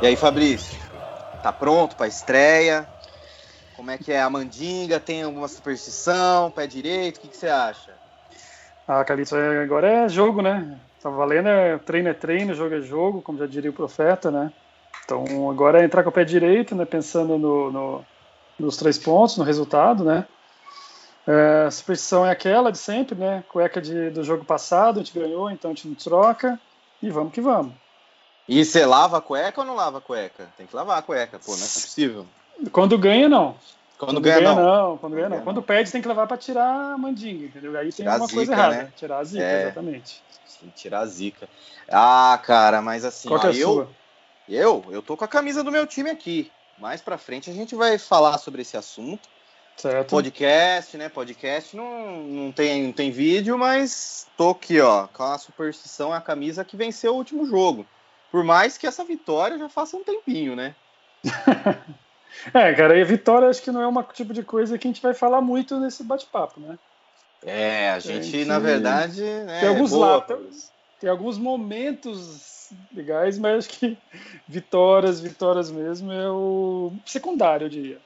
E aí, Fabrício, tá pronto pra estreia? Como é que é a mandinga? Tem alguma superstição? Pé direito? O que você acha? Ah, Carlitos, agora é jogo, né? Tá valendo, é treino, jogo é jogo, como já diria o profeta, né? Então agora é entrar com o pé direito, né? Pensando nos 3 pontos, no resultado, né? A superstição é aquela de sempre, né? Cueca do jogo passado, a gente ganhou, então a gente não troca e vamos que vamos. E você lava a cueca ou não lava a cueca? Tem que lavar a cueca, pô, não é possível. Quando ganha, não. Quando ganha, não. Quando Quando ganha, não. ganha, Quando não. perde, tem que levar para tirar a mandinga, entendeu? Aí tem Tirar a alguma coisa zica, errada. né? Tirar a zica, É, exatamente. tem que tirar a zica. Ah, cara, mas assim, Qual que ó, é a eu, sua? eu, eu tô com a camisa do meu time aqui. Mais pra frente a gente vai falar sobre esse assunto. Certo? Podcast, né? Podcast não tem vídeo, mas tô aqui, ó, com a superstição, a camisa que venceu o último jogo. Por mais que essa vitória já faça um tempinho, né? Cara, e a vitória acho que não é um tipo de coisa que a gente vai falar muito nesse bate-papo, né? É, a A gente, na gente verdade, tem né, é alguns boa, lá, Fabrício. tem alguns momentos legais, mas acho que vitórias mesmo é o secundário, eu diria.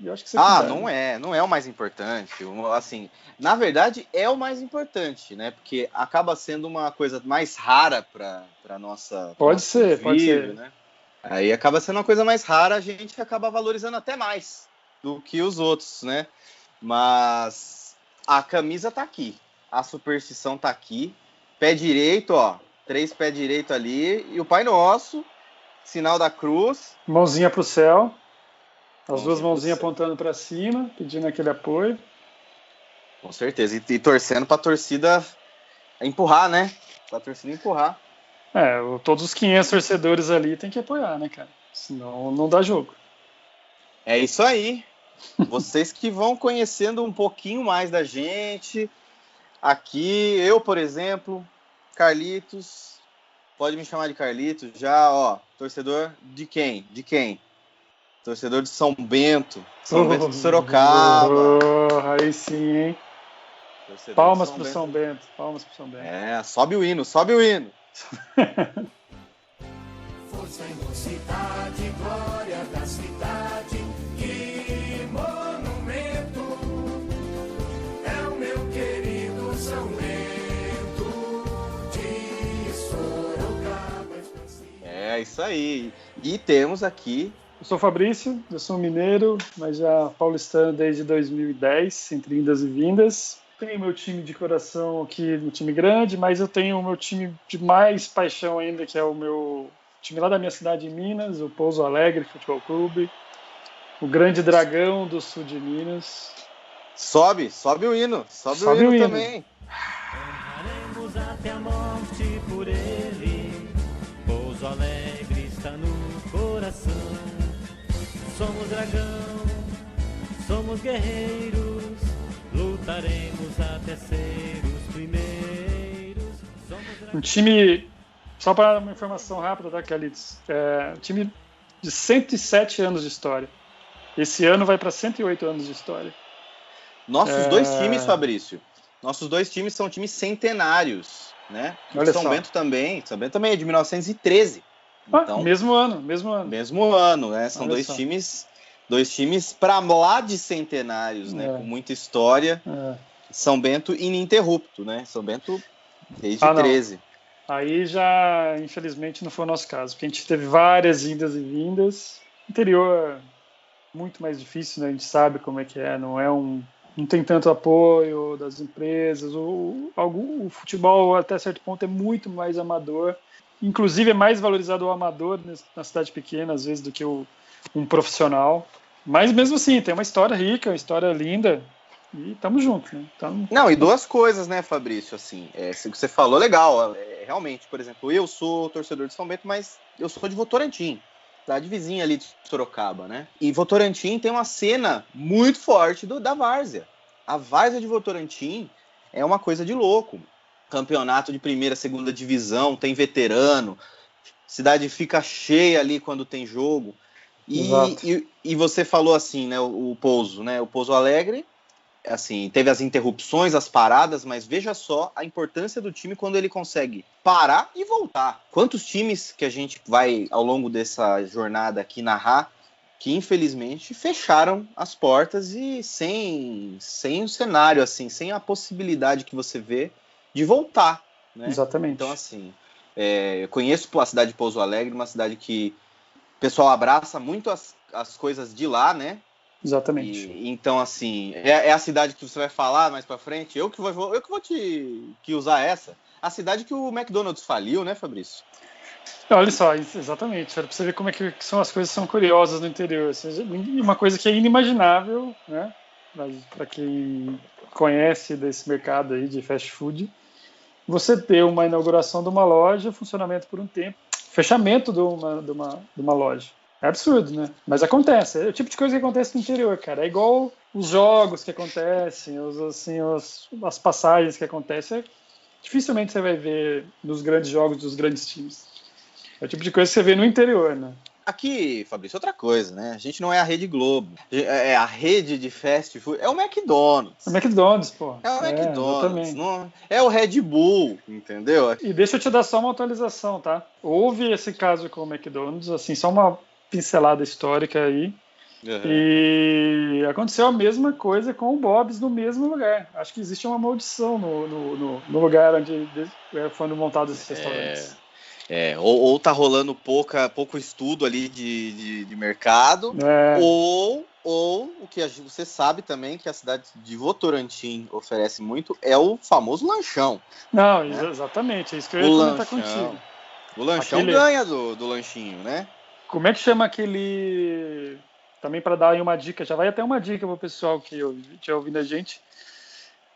Eu acho que Ah, secundário. não é o mais importante. Assim, na verdade, é o mais importante, né? Porque acaba sendo uma coisa mais rara para para Pode nosso ser, pode convívio, ser. né? Aí acaba sendo uma coisa mais rara, a gente acaba valorizando até mais do que os outros, né? Mas a camisa tá aqui, a superstição tá aqui, pé direito, ó, 3 pés direito ali, e o Pai Nosso, sinal da cruz, Mãozinha pro céu, as duas mãozinha pro mãozinhas céu, apontando para cima, pedindo aquele apoio. com certeza, e torcendo pra torcida empurrar, né? Pra torcida empurrar. Todos os 500 torcedores ali tem que apoiar, né, cara? Senão não dá jogo. É isso aí. Vocês que vão conhecendo um pouquinho mais da gente. Aqui, eu, por exemplo, Carlitos, pode me chamar de Carlitos, já, ó, torcedor de quem? De quem? Torcedor de São Bento de Sorocaba. Aí sim, hein? Torcedor de Palmas São pro São Bento. Bento, palmas pro São Bento. É, sobe o hino, sobe o hino. Força e mocidade, glória da cidade, que monumento é o meu querido São Bento de Sorocaba. É, isso aí. E temos aqui. Eu sou Fabrício, eu sou mineiro, mas já paulistano desde 2010, entre indas e vindas. Tenho meu time de coração aqui, um time grande, mas eu tenho o meu time de mais paixão ainda, que é o meu time lá da minha cidade, em Minas, o Pouso Alegre Futebol Clube, o Grande Dragão do sul de Minas. Sobe o Sobe o hino hino. também. Honraremos até a morte por ele. Pouso Alegre está no coração. Somos dragão, somos guerreiros. Lutaremos até ser os primeiros. Um time, só para uma informação rápida, tá, Carlitos? Um time de 107 anos de história. Esse ano vai para 108 anos de história. Nossos dois times, Fabrício, nossos dois times são times centenários, né? Olha São só. Bento também é de 1913. Então, mesmo ano. Mesmo ano, né? São Olha dois times para lá de centenários, né? Com muita história. São Bento ininterrupto, né? São Bento desde 13. Aí já, infelizmente, não foi o nosso caso, porque a gente teve várias indas e vindas. Interior muito mais difícil, né? A gente sabe como é que é, não tem tanto apoio das empresas. O futebol, até certo ponto, é muito mais amador. Inclusive, é mais valorizado o amador na cidade pequena, às vezes, do que um profissional. Mas, mesmo assim, tem uma história rica, uma história linda. E estamos juntos, né? Não, e duas coisas, né, Fabrício? Assim, isso que você falou, legal. Realmente, por exemplo, eu sou torcedor de São Bento, mas eu sou de Votorantim, cidade vizinha ali de Sorocaba, né? E Votorantim tem uma cena muito forte da várzea. A várzea de Votorantim é uma coisa de louco. Campeonato de primeira, segunda divisão, tem veterano, cidade fica cheia ali quando tem jogo. E você falou assim, né, o Pouso, né? O Pouso Alegre assim, teve as interrupções, as paradas, mas veja só a importância do time quando ele consegue parar e voltar. Quantos times que a gente vai, ao longo dessa jornada aqui, narrar, que infelizmente fecharam as portas e sem o cenário, assim, sem a possibilidade que você vê de voltar, né? Exatamente. Então, assim, eu conheço a cidade de Pouso Alegre, uma cidade que o pessoal abraça muito as coisas de lá, né? Exatamente. Então, assim, é a cidade que você vai falar mais pra frente. Eu que vou te usar essa. A cidade que o McDonald's faliu, né, Fabrício? Olha só, exatamente. Para você ver como é que são as coisas são curiosas no interior. Ou seja, uma coisa que é inimaginável, né? Para quem conhece desse mercado aí de fast food, você ter uma inauguração de uma loja, funcionamento por um tempo, fechamento de uma loja. É absurdo, né? Mas acontece. É o tipo de coisa que acontece no interior, cara. É igual os jogos que acontecem, as passagens que acontecem. Dificilmente você vai ver nos grandes jogos dos grandes times. É o tipo de coisa que você vê no interior, né? Aqui, Fabrício, outra coisa, né? A gente não é a Rede Globo. É a rede de fast food. É o McDonald's. É o McDonald's, pô. É o McDonald's. Exatamente. Não, é o Red Bull, entendeu? E deixa eu te dar só uma atualização, tá? Houve esse caso com o McDonald's, assim, só uma pincelada histórica aí. Uhum. E aconteceu a mesma coisa com o Bob's no mesmo lugar. Acho que existe uma maldição no lugar onde foram montados esses restaurantes. Ou tá rolando pouco estudo ali de mercado, ou o que você sabe também que a cidade de Votorantim oferece muito é o famoso lanchão. Não, né? Exatamente, é isso que eu ia comentar contigo. O lanchão ganha do lanchinho, né? Como é que chama aquele... Também para dar aí uma dica, já vai até uma dica pro pessoal que tinha ouvindo a gente.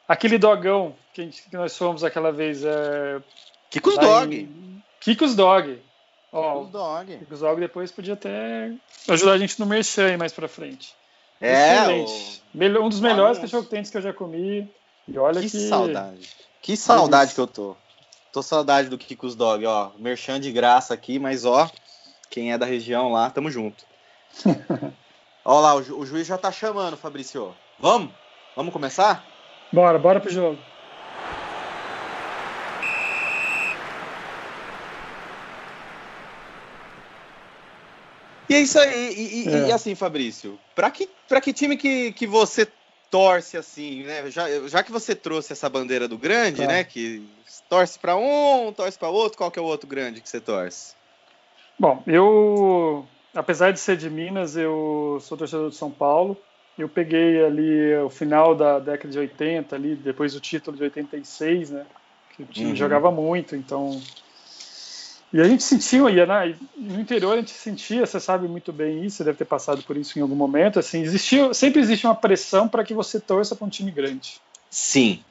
Aquele dogão que nós fomos aquela vez... Kiko's Dog. Kiko's Dog. Kiko's Dog depois podia até ajudar a gente no merchan aí mais pra frente. Excelente. Um dos melhores cachorro-quentes que eu já comi. E olha que saudade. Que saudade que eu tô. Tô saudade do Kiko's Dog, ó. Merchan de graça aqui, mas ó, quem é da região lá, tamo junto. Ó lá, o juiz já tá chamando, Fabrício. Vamos começar? Bora pro jogo. E é isso aí. E assim, Fabrício, pra que time que você torce assim, né? Já que você trouxe essa bandeira do grande, né? Que torce pra um, torce pra outro, qual que é o outro grande que você torce? Bom, eu, apesar de ser de Minas, eu sou torcedor de São Paulo. Eu peguei ali o final da década de 80, ali, depois do título de 86, né? Que o time jogava muito, então... E a gente sentiu, no interior a gente sentia, você sabe muito bem isso, você deve ter passado por isso em algum momento, assim, sempre existe uma pressão para que você torça para um time grande. Sim.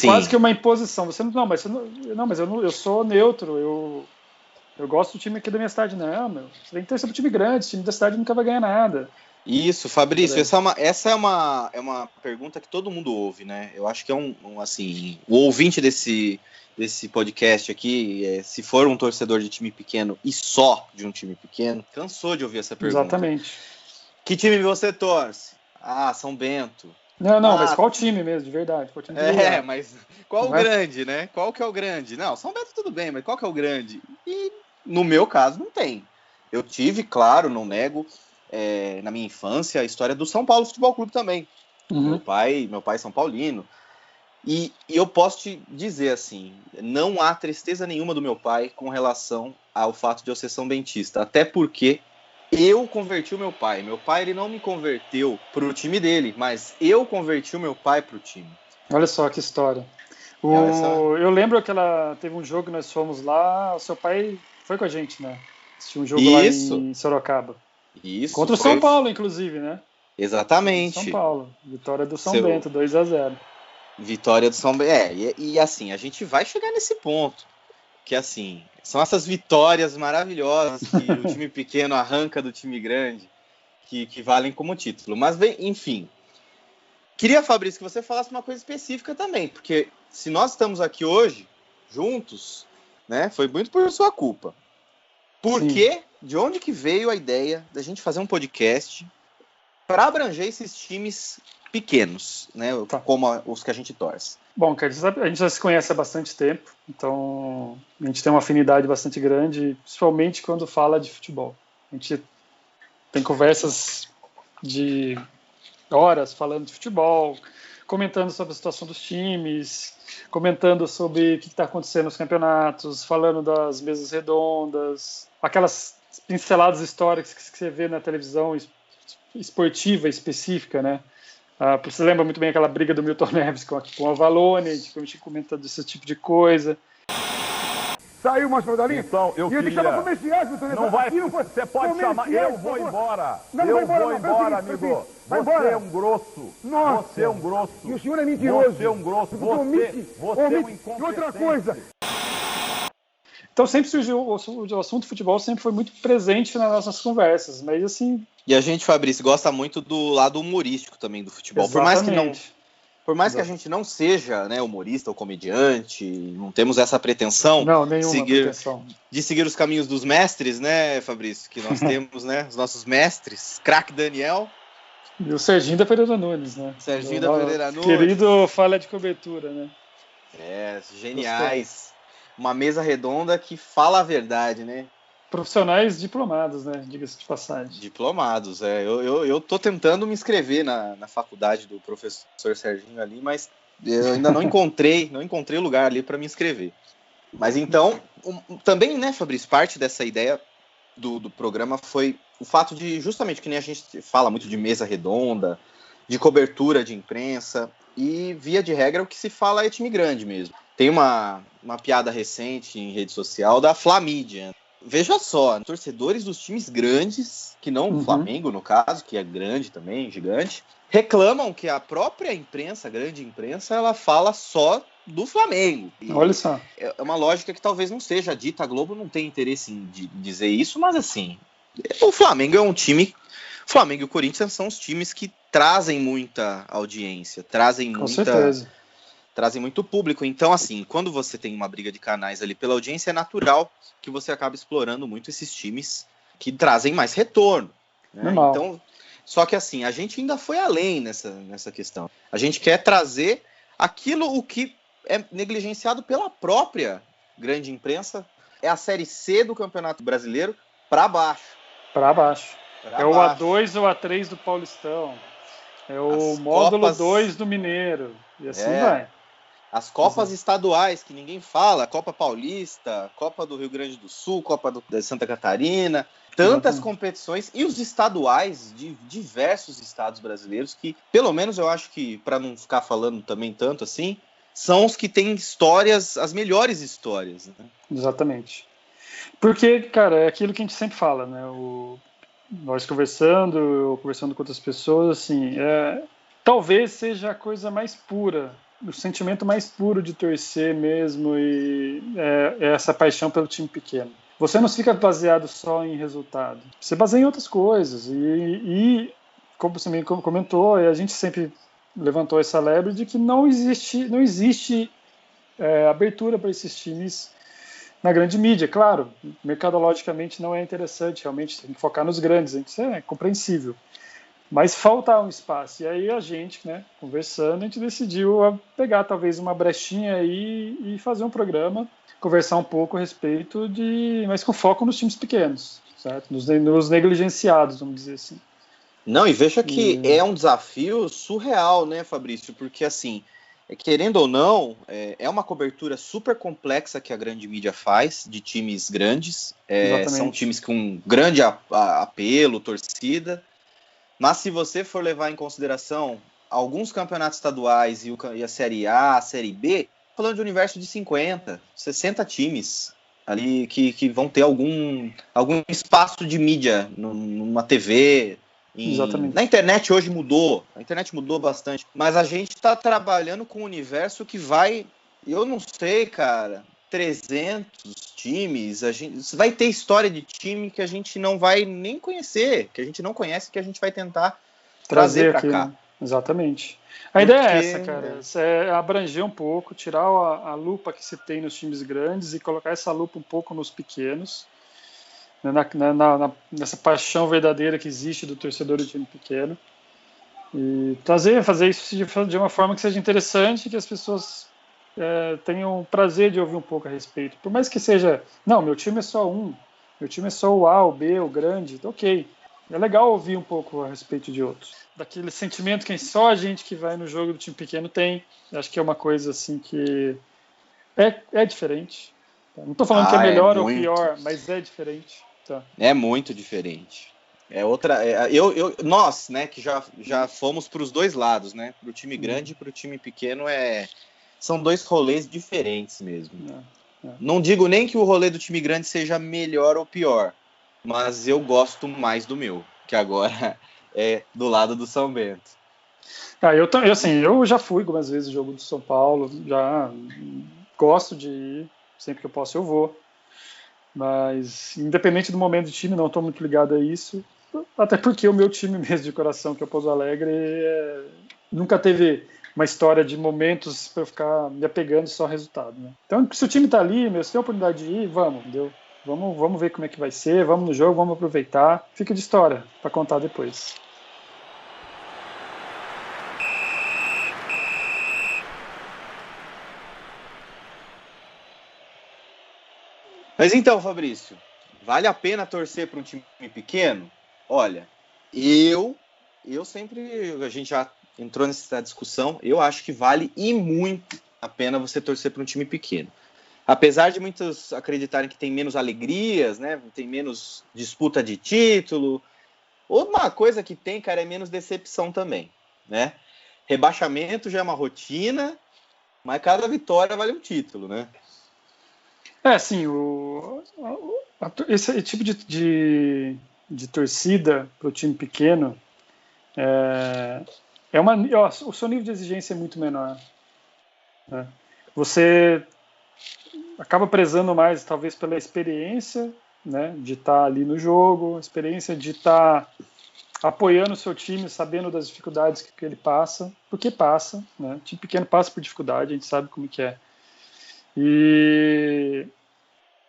Quase que uma imposição. Eu sou neutro, eu gosto do time aqui da minha cidade. Não, você tem que torcer para o time grande, o time da cidade nunca vai ganhar nada. Isso, Fabrício, essa é uma pergunta que todo mundo ouve, né? Eu acho que é assim, o ouvinte desse podcast aqui, se for um torcedor de time pequeno e só de um time pequeno, cansou de ouvir essa pergunta. Exatamente. Que time você torce? São Bento. Não, mas qual time mesmo, de verdade? Mas qual o grande, né? Qual que é o grande? Não, São Bento tudo bem, mas qual que é o grande? E no meu caso não tem. Eu tive, claro, não nego, na minha infância, a história do São Paulo Futebol Clube também. Meu pai é São Paulino. E eu posso te dizer assim, não há tristeza nenhuma do meu pai com relação ao fato de eu ser são bentista, até porque eu converti o meu pai. Meu pai, ele não me converteu pro time dele, mas eu converti o meu pai pro time. Olha só que história. Eu lembro que teve um jogo que nós fomos lá, o seu pai foi com a gente, né? Assistiu um jogo lá em Sorocaba. Isso. Contra o São Paulo, inclusive, né? Exatamente. São Paulo. Vitória do São Bento, 2-0. Vitória do São Bento. E assim, a gente vai chegar nesse ponto. Que assim, são essas vitórias maravilhosas que o time pequeno arranca do time grande, que valem como título. Mas, enfim. Queria, Fabrício, que você falasse uma coisa específica também. Porque se nós estamos aqui hoje, juntos, né, foi muito por sua culpa. Porque, de onde que veio a ideia da gente fazer um podcast para abranger esses times pequenos, né? Tá. Como os que a gente torce. Bom, cara, a gente já se conhece há bastante tempo, então a gente tem uma afinidade bastante grande, principalmente quando fala de futebol. A gente tem conversas de horas falando de futebol, comentando sobre a situação dos times, comentando sobre o que está acontecendo nos campeonatos, falando das mesas redondas, aquelas pinceladas históricas que você vê na televisão esportiva específica, né? Você lembra muito bem aquela briga do Milton Neves com a Avalone, a gente comenta desse tipo de coisa. Saiu mais pedalinho? Então, eu queria... Não vai, você pode chamar, eu vou embora. Eu vou embora, amigo. Você é um grosso. Nossa. Você é um grosso. E o senhor é mentiroso. Você é um grosso. Você é um incompetente. E outra coisa. Então sempre surgiu, o assunto futebol sempre foi muito presente nas nossas conversas, mas assim... E a gente, Fabrício, gosta muito do lado humorístico também do futebol. Por mais que a gente não seja, né, humorista ou comediante, não temos essa pretensão, de seguir os caminhos dos mestres, né, Fabrício? Que nós temos, né, os nossos mestres, craque Daniel. E o Serginho da Pereira Nunes, né? Serginho da Pereira Nunes. Querido falha de cobertura, né? Geniais. Gostei. Uma mesa redonda que fala a verdade, né? Profissionais diplomados, né? Diga-se de passagem. Diplomados, eu tô tentando me inscrever na faculdade do professor Serginho ali, mas eu ainda não encontrei o lugar ali para me inscrever. Mas então, também, né, Fabrício, parte dessa ideia do programa foi o fato de, justamente, que nem a gente fala muito de mesa redonda, de cobertura de imprensa, e via de regra o que se fala é time grande mesmo. Tem uma piada recente em rede social da Flamídia. Veja só, torcedores dos times grandes, que não o Flamengo, no caso, que é grande também, gigante, reclamam que a própria imprensa, a grande imprensa, ela fala só do Flamengo. E olha só. É uma lógica que talvez não seja dita, a Globo não tem interesse em dizer isso, mas assim, o Flamengo é um time... O Flamengo e o Corinthians são os times que trazem muita audiência, trazem muito público. Então, assim, quando você tem uma briga de canais ali pela audiência, é natural que você acabe explorando muito esses times que trazem mais retorno, né? Então, só que assim, a gente ainda foi além nessa questão. A gente quer trazer o que é negligenciado pela própria grande imprensa, é a Série C do Campeonato Brasileiro para baixo. Para baixo. É o A2 ou A3 do Paulistão. É o módulo 2 do Mineiro. E assim vai. As Copas estaduais, que ninguém fala, Copa Paulista, Copa do Rio Grande do Sul, Copa de Santa Catarina, tantas competições, e os estaduais de diversos estados brasileiros, que, pelo menos eu acho que, para não ficar falando também tanto assim, são os que têm histórias, as melhores histórias, né? Exatamente. Porque, cara, é aquilo que a gente sempre fala, né? Nós conversando com outras pessoas, assim, talvez seja a coisa mais pura, o sentimento mais puro de torcer mesmo, e é essa paixão pelo time pequeno. Você não fica baseado só em resultado, você baseia em outras coisas, e como você me comentou, a gente sempre levantou essa lebre de que não existe abertura para esses times na grande mídia. Claro, mercadologicamente não é interessante, realmente tem que focar nos grandes, isso é compreensível. Mas falta um espaço. E aí a gente, né, conversando, a gente decidiu pegar talvez uma brechinha aí e fazer um programa, conversar um pouco a respeito mas com foco nos times pequenos, certo? Nos negligenciados, vamos dizer assim. Não, e veja que é um desafio surreal, né, Fabrício? Porque assim, querendo ou não, é uma cobertura super complexa que a grande mídia faz de times grandes. São times com grande apelo, torcida. Mas se você for levar em consideração alguns campeonatos estaduais e a Série A, a Série B, falando de um universo de 50, 60 times ali que vão ter algum espaço de mídia numa TV. Na internet hoje mudou, a internet mudou bastante, mas a gente está trabalhando com um universo que vai, eu não sei, cara, 300 times, vai ter história de time que a gente não vai nem conhecer, que a gente não conhece, que a gente vai tentar trazer para cá. Exatamente. A ideia é essa, cara, é abranger um pouco, tirar a lupa que se tem nos times grandes e colocar essa lupa um pouco nos pequenos, nessa paixão verdadeira que existe do torcedor do time pequeno, E fazer isso de uma forma que seja interessante, que as pessoas tenham prazer de ouvir um pouco a respeito. Por mais que seja, não, meu time é só um, meu time é só o A, o B, o grande, ok. É legal ouvir um pouco a respeito de outros. Daquele sentimento que só a gente que vai no jogo do time pequeno tem. Acho que é uma coisa assim que é diferente. Tá? Não estou falando que é melhor ou pior, mas é diferente. Tá? É muito diferente. É outra. Nós, né, que já fomos para os dois lados, né? Para o time grande e para o time pequeno são dois rolês diferentes mesmo. Não digo nem que o rolê do time grande seja melhor ou pior, mas eu gosto mais do meu, que agora é do lado do São Bento. Eu já fui algumas vezes no jogo do São Paulo, já gosto de ir, sempre que eu posso eu vou. Mas, independente do momento do time, não estou muito ligado a isso. Até porque o meu time mesmo de coração, que é o Pouso Alegre, nunca teve uma história de momentos para eu ficar me apegando só ao resultado. Né? Então, se o time está ali, se tem a oportunidade de ir, vamos, entendeu? Vamos ver como é que vai ser, vamos no jogo, vamos aproveitar. Fica de história para contar depois. Mas então, Fabrício, vale a pena torcer para um time pequeno? Olha, eu sempre, a gente já entrou nessa discussão, eu acho que vale e muito a pena você torcer para um time pequeno. Apesar de muitos acreditarem que tem menos alegrias, né, tem menos disputa de título, uma coisa que tem, cara, é menos decepção também, né? Rebaixamento já é uma rotina, mas cada vitória vale um título, né? Sim, esse tipo de torcida para o time pequeno o seu nível de exigência é muito menor. Né? Você acaba prezando mais, talvez, pela experiência, né, de estar ali no jogo, a experiência de estar apoiando o seu time, sabendo das dificuldades que ele passa, porque passa, né? O time pequeno passa por dificuldade, a gente sabe como que é.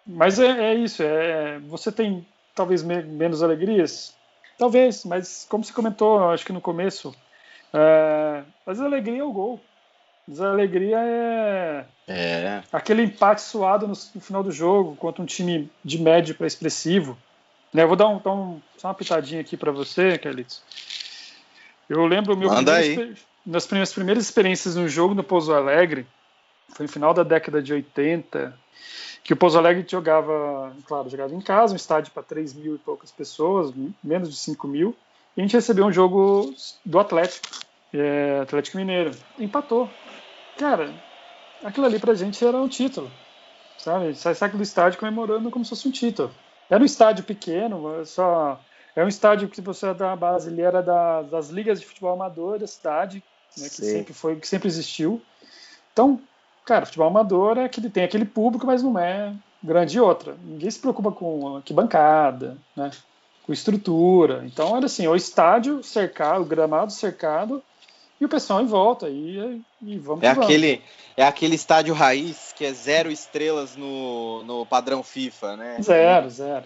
Mas é isso, você tem talvez menos alegrias? Talvez, mas como você comentou, acho que no começo, mas a alegria é o gol. Mas a alegria é aquele empate suado no final do jogo contra um time de médio para expressivo. Né, eu vou dar só uma pitadinha aqui para você, Carlitos. Eu lembro minhas primeiras experiências no jogo no Pouso Alegre, foi no final da década de 80, que o Pouso Alegre jogava em casa, um estádio para 3 mil e poucas pessoas, menos de 5 mil, e a gente recebeu um jogo do Atlético Mineiro, empatou. Cara, aquilo ali pra gente era um título, sabe? Sai do estádio comemorando como se fosse um título. Era um estádio pequeno, é um estádio que você da base, ele era das ligas de futebol amador da cidade, né, que sempre existiu. Então, cara, futebol amador tem aquele público, mas não é grande. E outra, ninguém se preocupa com arquibancada, né, com estrutura. Então era assim, o estádio cercado, o gramado cercado, e o pessoal em volta, e vamos que vamos. É aquele estádio raiz que é 0 estrelas no padrão FIFA, né? Zero. 0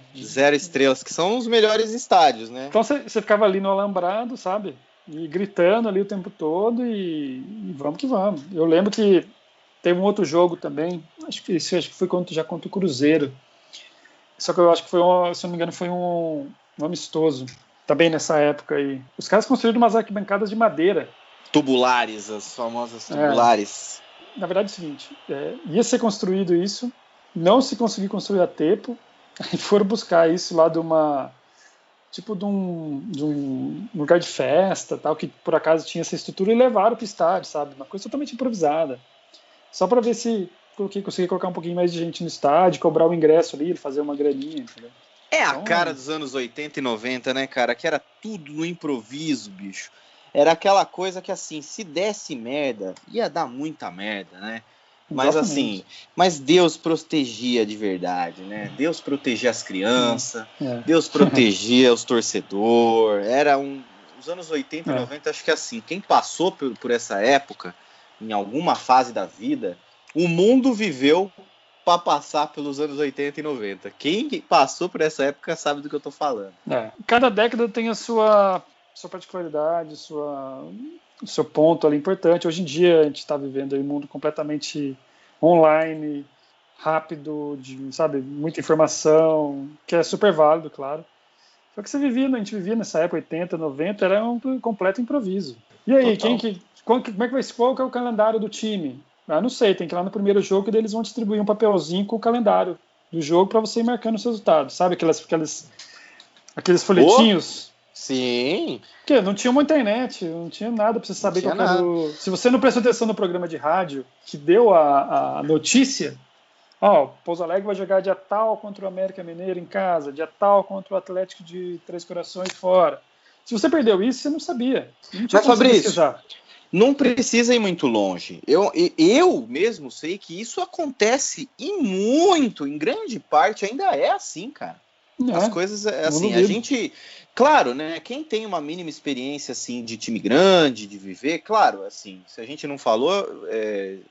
estrelas, que são os melhores estádios, né? Então você ficava ali no alambrado, sabe? E gritando ali o tempo todo, e vamos que vamos. Eu lembro que teve um outro jogo também, acho que foi contra o Cruzeiro. Só que eu acho que se não me engano, foi um amistoso. Também nessa época aí. Os caras construíram umas arquibancadas de madeira. Tubulares, as famosas tubulares. Na verdade é o seguinte, ia ser construído isso, não se conseguiu construir a tempo, aí foram buscar isso lá de um lugar de festa, tal, que por acaso tinha essa estrutura, e levaram para o estádio, sabe? Uma coisa totalmente improvisada. Só para ver se conseguia colocar um pouquinho mais de gente no estádio, cobrar o ingresso ali, fazer uma graninha, entendeu? A cara dos anos 80 e 90, né, cara? Que era tudo no improviso, bicho. Era aquela coisa que, assim, se desse merda, ia dar muita merda, né? Mas, assim, Deus protegia de verdade, né? Deus protegia as crianças, Deus protegia os torcedores. Os anos 80 e 90, acho que, assim, quem passou por essa época, em alguma fase da vida, o mundo viveu para passar pelos anos 80 e 90. Quem passou por essa época sabe do que eu tô falando. Cada década tem a sua sua particularidade, o seu ponto ali importante. Hoje em dia a gente está vivendo aí um mundo completamente online, rápido, sabe, muita informação, que é super válido, claro. Só que a gente vivia nessa época, 80, 90, era um completo improviso. E aí, qual que é o calendário do time? Não sei, tem que ir lá no primeiro jogo que eles vão distribuir um papelzinho com o calendário do jogo para você ir marcando os resultados. Sabe aqueles folhetinhos? Sim. Porque não tinha uma internet, não tinha nada para você saber qual era o... Se você não prestou atenção no programa de rádio que deu a notícia, Pouso Alegre vai jogar dia tal contra o América Mineiro em casa, dia tal contra o Atlético de Três Corações fora. Se você perdeu isso, você não sabia. Não tinha. Mas, Fabrício, não precisa ir muito longe. Eu mesmo sei que isso acontece em grande parte, ainda é assim, cara. As coisas, assim, a gente... Claro, né, quem tem uma mínima experiência, assim, de time grande, de viver, claro, assim, se a gente não falou,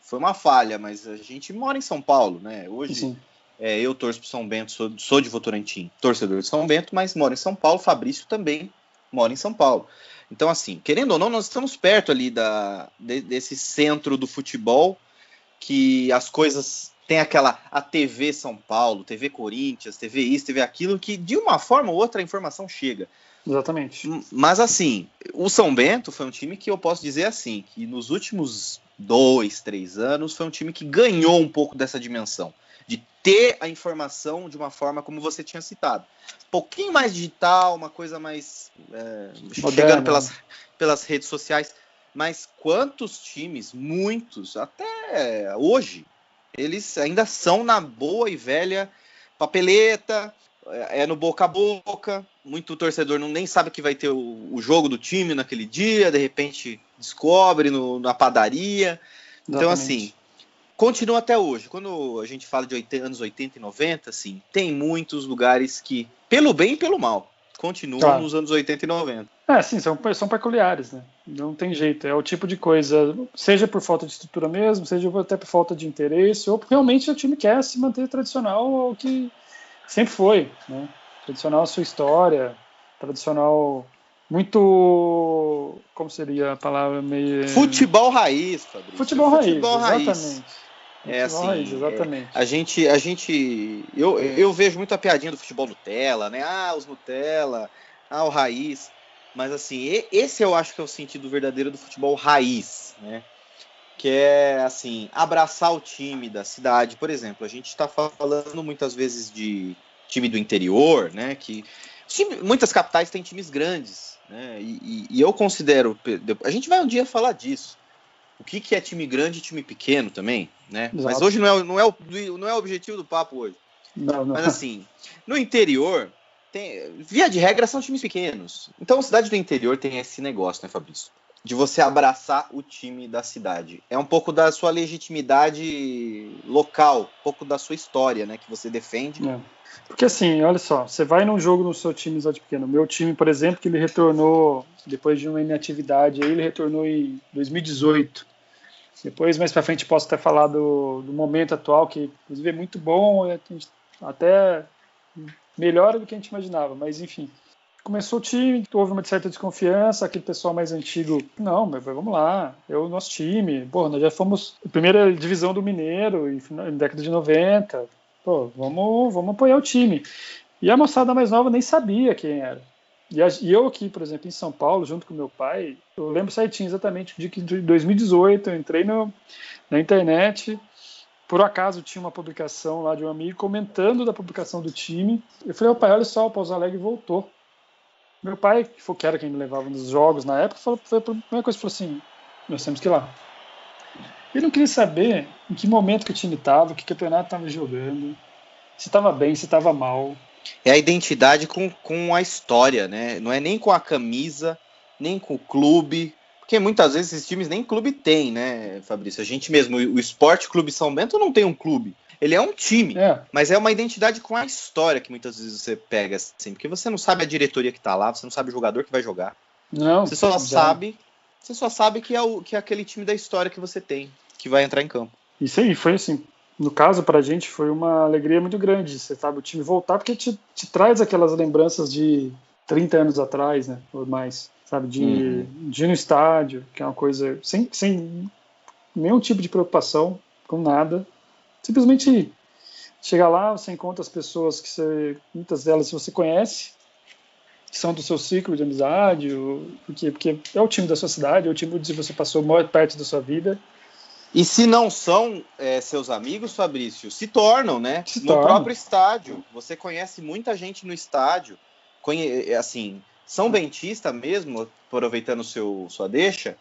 foi uma falha, mas a gente mora em São Paulo, né, hoje eu torço pro São Bento, sou de Votorantim, torcedor de São Bento, mas moro em São Paulo, Fabrício também mora em São Paulo. Então, assim, querendo ou não, nós estamos perto ali desse centro do futebol, que as coisas... Tem a TV São Paulo, TV Corinthians, TV isso, TV aquilo, que de uma forma ou outra a informação chega. Exatamente. Mas assim, o São Bento foi um time que eu posso dizer assim, que nos últimos 2, 3 anos foi um time que ganhou um pouco dessa dimensão, de ter a informação de uma forma como você tinha citado. Um pouquinho mais digital, uma coisa mais chegando pelas redes sociais. Mas quantos times, muitos, até hoje, eles ainda são na boa e velha papeleta, no boca a boca, muito torcedor nem sabe que vai ter o jogo do time naquele dia, de repente descobre na padaria. Então, assim, continua até hoje. Quando a gente fala de anos 80 e 90, assim, tem muitos lugares que, pelo bem e pelo mal, continuam nos anos 80 e 90. Sim, são peculiares, né? Não tem jeito, é o tipo de coisa, seja por falta de estrutura mesmo, seja até por falta de interesse, ou porque realmente o time quer se manter tradicional ao que sempre foi, né? Tradicional à sua história, tradicional muito, como seria a palavra meio... Futebol raiz, Fabrício. Futebol raiz, exatamente. Eu vejo muito a piadinha do futebol Nutella, né? Os Nutella, o raiz. Mas assim, esse eu acho que é o sentido verdadeiro do futebol raiz, né? Que é, assim, abraçar o time da cidade. Por exemplo, a gente está falando muitas vezes de time do interior, né? Que muitas capitais têm times grandes, né? E eu considero... A gente vai um dia falar disso. O que é time grande e time pequeno também, né? Exato. Mas hoje não é o objetivo do papo hoje. Não. Mas assim, no interior... via de regra são times pequenos. Então a cidade do interior tem esse negócio, né, Fabrício? De você abraçar o time da cidade. É um pouco da sua legitimidade local, um pouco da sua história, né, que você defende. Porque assim, olha só, você vai num jogo no seu time cidade pequena. O meu time, por exemplo, que ele retornou depois de uma inatividade, aí ele retornou em 2018. Depois, mais pra frente, posso até falar do momento atual, que inclusive é muito bom, até melhor do que a gente imaginava, mas enfim. Começou o time, houve uma certa desconfiança, aquele pessoal mais antigo, não, mas vamos lá, nosso time, nós já fomos a primeira divisão do Mineiro, na década de 90, vamos apoiar o time. E a moçada mais nova nem sabia quem era. E eu aqui, por exemplo, em São Paulo, junto com meu pai, eu lembro certinho exatamente de que em 2018 eu entrei na internet. Por acaso tinha uma publicação lá de um amigo comentando da publicação do time. Eu falei, pai, olha só, o Pouso Alegre voltou. Meu pai, que era quem me levava nos jogos na época, foi a primeira coisa que falou assim, nós temos que ir lá. Ele não queria saber em que momento que o time estava, que campeonato estava jogando, se estava bem, se estava mal. É a identidade com a história, né? Não é nem com a camisa, nem com o clube... Porque muitas vezes esses times nem clube tem, né, Fabrício? A gente mesmo, o Esporte Clube São Bento não tem um clube. Ele é um time, mas é uma identidade com a história que muitas vezes você pega, assim, porque você não sabe a diretoria que tá lá, você não sabe o jogador que vai jogar. Não. Você só sabe que é aquele time da história que você tem, que vai entrar em campo. Isso aí, foi assim, no caso pra gente foi uma alegria muito grande, você sabe, o time voltar, porque te traz aquelas lembranças de 30 anos atrás, né, ou mais, sabe, de ir no estádio, que é uma coisa sem nenhum tipo de preocupação com nada, simplesmente chegar lá, você encontra as pessoas que muitas delas você conhece, que são do seu ciclo de amizade, porque é o time da sua cidade, é o time onde você passou a maior parte da sua vida. E se não são seus amigos, Fabrício, se tornam, né? Próprio estádio. Você conhece muita gente no estádio. Assim, São Bentista mesmo, aproveitando sua deixa,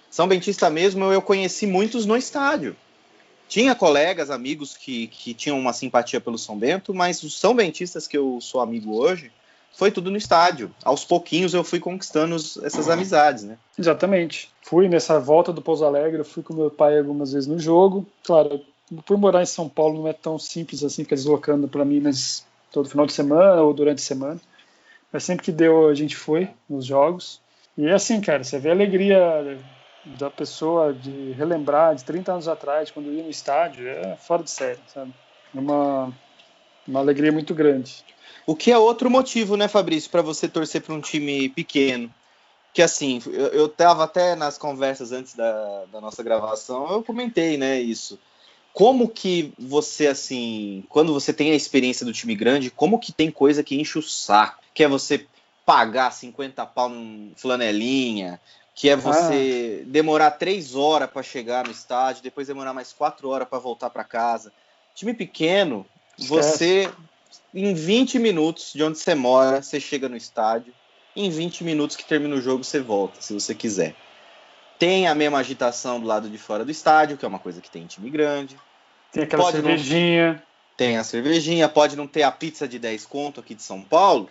São Bentista mesmo eu conheci muitos no estádio. Tinha colegas, amigos que tinham uma simpatia pelo São Bento, mas os São Bentistas que eu sou amigo hoje, foi tudo no estádio. Aos pouquinhos eu fui conquistando essas amizades, né? Exatamente. Fui nessa volta do Pouso Alegre, eu fui com meu pai algumas vezes no jogo. Claro, por morar em São Paulo não é tão simples assim, ficar deslocando para Minas todo final de semana ou durante a semana. Mas sempre que deu, a gente foi nos jogos. E é assim, cara, você vê a alegria da pessoa de relembrar de 30 anos atrás, quando ia no estádio, é fora de série, sabe? É uma alegria muito grande. O que é outro motivo, né, Fabrício, para você torcer para um time pequeno. Que assim, eu tava até nas conversas antes da nossa gravação, eu comentei, né, isso. Como que você, assim, quando você tem a experiência do time grande, como que tem coisa que enche o saco? Que é você pagar 50 pau num flanelinha, que é você demorar 3 horas para chegar no estádio, depois demorar mais 4 horas para voltar para casa. Time pequeno, você... Em 20 minutos de onde você mora, você chega no estádio. Em 20 minutos que termina o jogo, você volta, se você quiser. Tem a mesma agitação do lado de fora do estádio, que é uma coisa que tem em time grande. Tem aquela cervejinha. Tem a cervejinha, pode não ter a pizza de 10 conto aqui de São Paulo,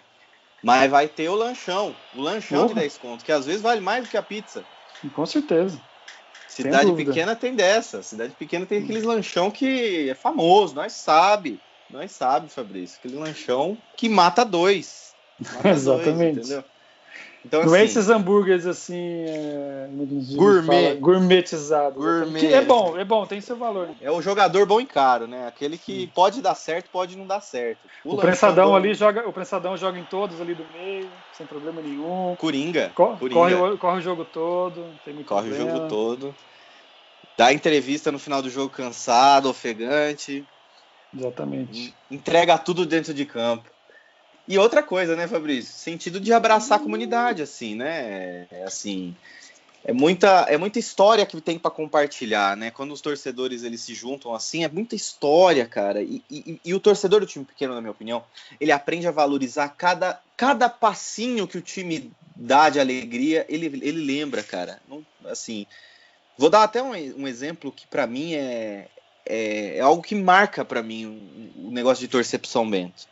mas vai ter o lanchão de 10 conto, que às vezes vale mais do que a pizza. Com certeza. Cidade pequena tem dessa. Cidade pequena tem aqueles lanchão que é famoso, nós sabe, Fabrício. Aquele lanchão que mata dois. Exatamente. Dois, entendeu? Então, não assim, é esses hambúrgueres assim... gourmet. Gourmetizados. Gourmet. É bom, tem seu valor. É o jogador bom e caro, né? Aquele que pode dar certo, pode não dar certo. O prensadão ali joga em todos ali do meio, sem problema nenhum. Coringa. Corre o jogo todo, tem muito Corre problema. o jogo todo. Dá entrevista no final do jogo cansado, ofegante. Exatamente. Entrega tudo dentro de campo. E outra coisa, né, Fabrício? Sentido de abraçar a comunidade, assim, né? É muita história que tem para compartilhar, né? Quando os torcedores eles se juntam assim, é muita história, cara. E o torcedor do time pequeno, na minha opinião, ele aprende a valorizar cada passinho que o time dá de alegria, ele lembra, cara. Assim, vou dar até um exemplo que para mim é algo que marca para mim o negócio de torcer pro São Bento.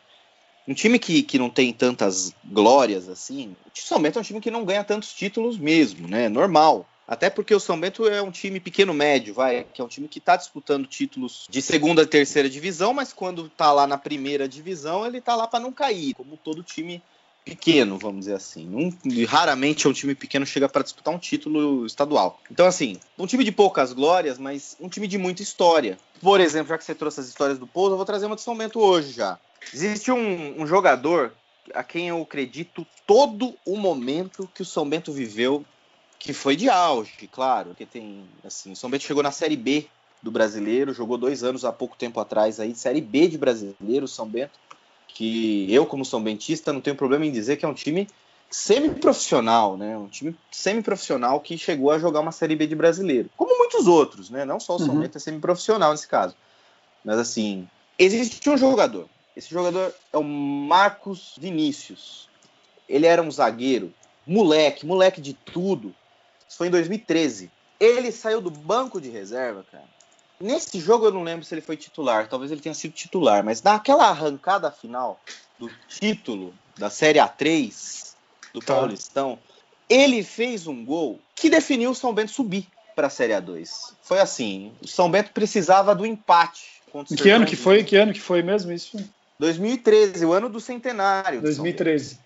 Um time que não tem tantas glórias assim, o São Bento é um time que não ganha tantos títulos mesmo, né? Normal. Até porque o São Bento é um time pequeno-médio, que é um time que está disputando títulos de segunda e terceira divisão, mas quando está lá na primeira divisão, ele está lá para não cair, como todo time pequeno, vamos dizer assim. Raramente um time pequeno chega para disputar um título estadual. Então, assim, um time de poucas glórias, mas um time de muita história. Por exemplo, já que você trouxe as histórias do Pouso, eu vou trazer uma de São Bento hoje já. Existe um jogador a quem eu acredito todo o momento que o São Bento viveu, que foi de auge, claro, porque tem, assim, o São Bento chegou na Série B do Brasileiro, jogou 2 anos há pouco tempo atrás aí, Série B de Brasileiro, o São Bento, que eu, como São Bentista, não tenho problema em dizer que é um time semi-profissional, né? Um time semi-profissional que chegou a jogar uma Série B de Brasileiro, como muitos outros, né? Não só o São Bento é semi-profissional nesse caso, mas assim, existe um jogador. Esse jogador é o Marcos Vinícius. Ele era um zagueiro, moleque de tudo. Isso foi em 2013. Ele saiu do banco de reserva, cara. Nesse jogo eu não lembro se ele foi titular. Talvez ele tenha sido titular. Mas naquela arrancada final do título da Série A3 do Paulistão, ele fez um gol que definiu o São Bento subir para a Série A2. Foi assim, o São Bento precisava do empate. Que ano que foi mesmo isso? 2013, o ano do centenário. 2013.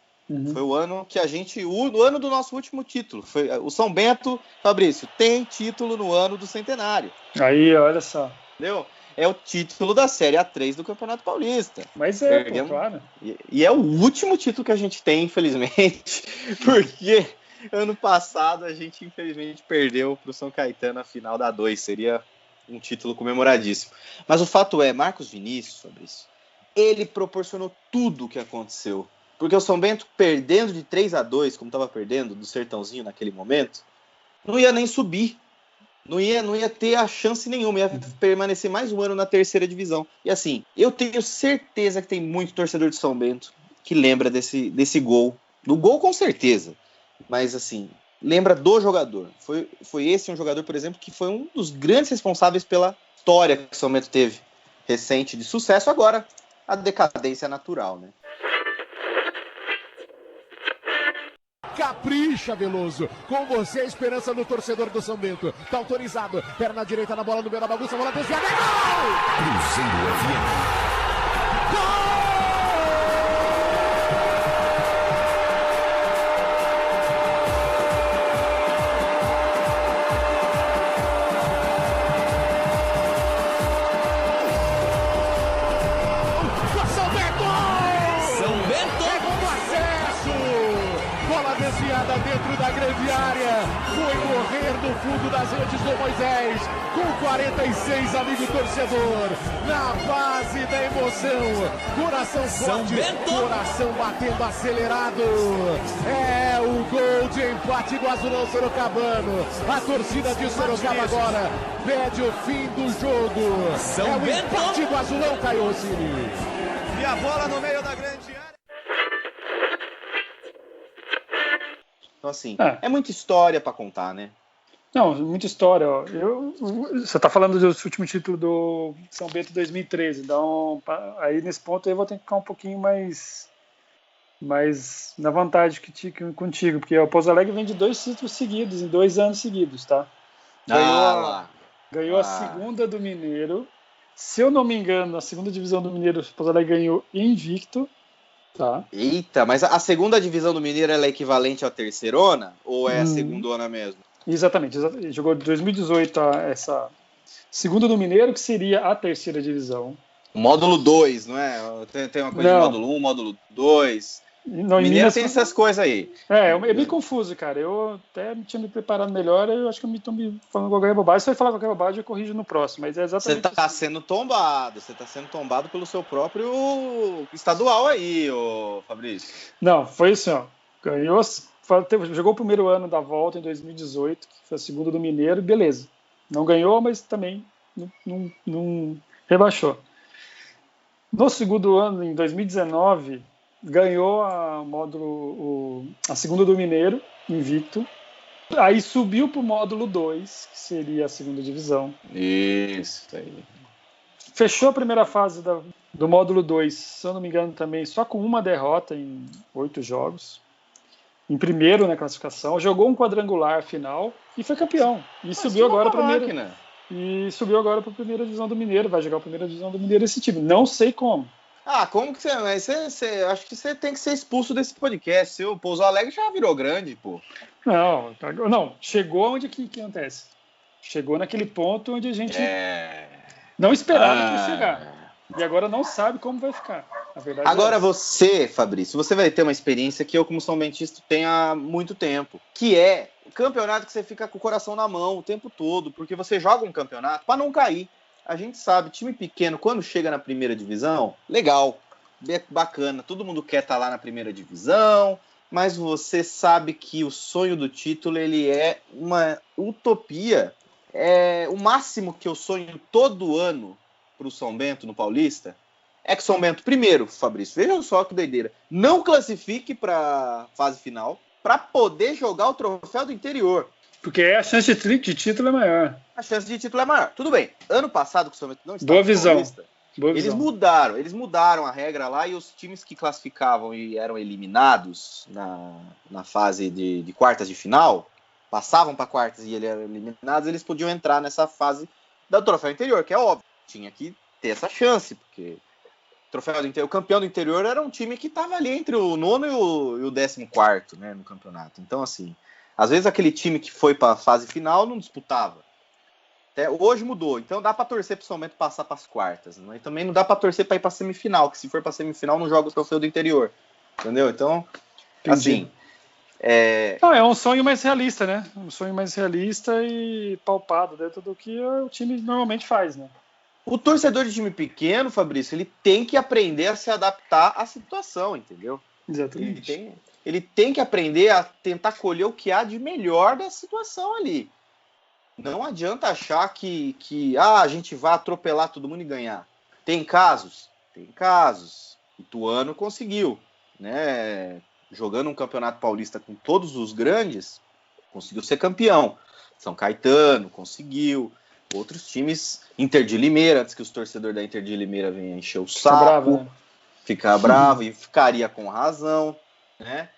Foi o ano que o ano do nosso último título. Foi o São Bento, Fabrício, tem título no ano do centenário. Aí, olha só. Entendeu? é o título da Série A3 do Campeonato Paulista. Mas claro. E é o último título que a gente tem, infelizmente, porque ano passado a gente, infelizmente, perdeu para o São Caetano a final da 2. Seria um título comemoradíssimo. Mas o fato é, Marcos Vinícius, Fabrício, ele proporcionou tudo o que aconteceu. Porque o São Bento, perdendo de 3-2, como estava perdendo, do Sertãozinho naquele momento, não ia nem subir. Não ia ter a chance nenhuma, ia permanecer mais um ano na terceira divisão. E assim, eu tenho certeza que tem muito torcedor de São Bento que lembra desse gol. Do gol com certeza. Mas assim, lembra do jogador. Foi esse um jogador, por exemplo, que foi um dos grandes responsáveis pela história que o São Bento teve recente de sucesso. Agora, a decadência natural, né? Capricha, Veloso. Com você, a esperança no torcedor do São Bento. Tá autorizado. Perna direita na bola, no meio da bagunça. Bola desviada. É gol! Cruzeiro FM. Gol! São Bento! São Bento! É gol do acesso! Bola desviada dentro da grande área. Foi correr no fundo das redes do Moisés. Com 46, amigo torcedor. Na base da emoção. Coração forte. Coração batendo acelerado. É o gol de empate do Azulão Sorocabano. A torcida de Sorocaba agora pede o fim do jogo. É o empate do Azulão, Caio Rossini. E a bola no meio da grande área. Então assim, é muita história para contar, né? Não, muita história. Ó. Você está falando do último título do São Bento 2013, então aí nesse ponto eu vou ter que ficar um pouquinho mais na vantagem contigo, porque o Pouso Alegre vem de 2 títulos seguidos, em 2 anos seguidos, tá? Ganhou a segunda do Mineiro. Se eu não me engano, a segunda divisão do Mineiro, o Pouso Alegre ganhou invicto. Tá. Eita, mas a segunda divisão do Mineiro ela é equivalente à terceirona? Ou é a segundona mesmo? Exatamente. Jogou de 2018 essa segunda do Mineiro, que seria a terceira divisão. Módulo 2, não é? Tem uma coisa de módulo 1, módulo 2. Não, Mineiro Minas tem essas coisas aí. É meio confuso, cara. Eu até tinha me preparado melhor, eu acho que eu estou me falando qualquer bobagem. Se eu falar qualquer bobagem, eu corrijo no próximo. Mas é exatamente Você está sendo tombado pelo seu próprio estadual aí, ô Fabrício. Não, foi assim, ó. Jogou o primeiro ano da volta em 2018, que foi a segunda do Mineiro, beleza. Não ganhou, mas também não rebaixou. No segundo ano, em 2019, ganhou a segunda do Mineiro, invicto. Aí subiu para o módulo 2, que seria a segunda divisão. Isso aí. Fechou a primeira fase do módulo 2, se eu não me engano também, só com uma derrota em 8 jogos. Em primeiro na classificação, jogou um quadrangular final e foi campeão. E subiu agora para a primeira divisão do Mineiro. Vai jogar a primeira divisão do Mineiro esse time. Não sei como. Como que você... Mas você acho que você tem que ser expulso desse podcast. O Pouso Alegre já virou grande, pô. Não. Chegou onde que acontece? Chegou naquele ponto onde a gente não esperava que ia chegar. E agora não sabe como vai ficar. A verdade agora você, Fabrício, você vai ter uma experiência que eu, como São Bentista, tenho há muito tempo. Que é o campeonato que você fica com o coração na mão o tempo todo. Porque você joga um campeonato para não cair. A gente sabe, time pequeno, quando chega na primeira divisão, legal, bacana, todo mundo quer estar lá na primeira divisão, mas você sabe que o sonho do título, ele é uma utopia. O máximo que eu sonho todo ano para o São Bento, no Paulista, é que São Bento, primeiro, Fabrício, veja só que doideira, não classifique para fase final para poder jogar o troféu do interior. Porque a chance de título é maior. A chance de título é maior. Tudo bem. Ano passado, que o São Bento não estava Boa visão. Paulista, eles mudaram a regra lá e os times que classificavam e eram eliminados na fase de quartas de final, passavam para quartas e eram eliminados, eles podiam entrar nessa fase do troféu interior, que é óbvio. Tinha que ter essa chance, porque o campeão do interior era um time que estava ali entre o 9º e o 14º, né, no campeonato. Então, assim, às vezes aquele time que foi para a fase final não disputava. Até hoje mudou, então dá para torcer pro São Bento passar para as quartas, né? E também não dá para torcer para ir para semifinal, que se for para semifinal não joga o troféu do interior, entendeu? Então, assim, Não, é um sonho mais realista, né? Um sonho mais realista e palpado dentro do que o time normalmente faz, né? O torcedor de time pequeno, Fabrício, ele tem que aprender a se adaptar à situação, entendeu? Exatamente. Ele tem que aprender a tentar colher o que há de melhor da situação ali. Não adianta achar que a gente vai atropelar todo mundo e ganhar. Tem casos? Tem casos. Ituano conseguiu, né? Jogando um campeonato paulista com todos os grandes, conseguiu ser campeão. São Caetano conseguiu. Outros times, Inter de Limeira, antes que os torcedores da Inter de Limeira venham encher o saco, bravo, né? Ficar bravo e ficaria com razão, né?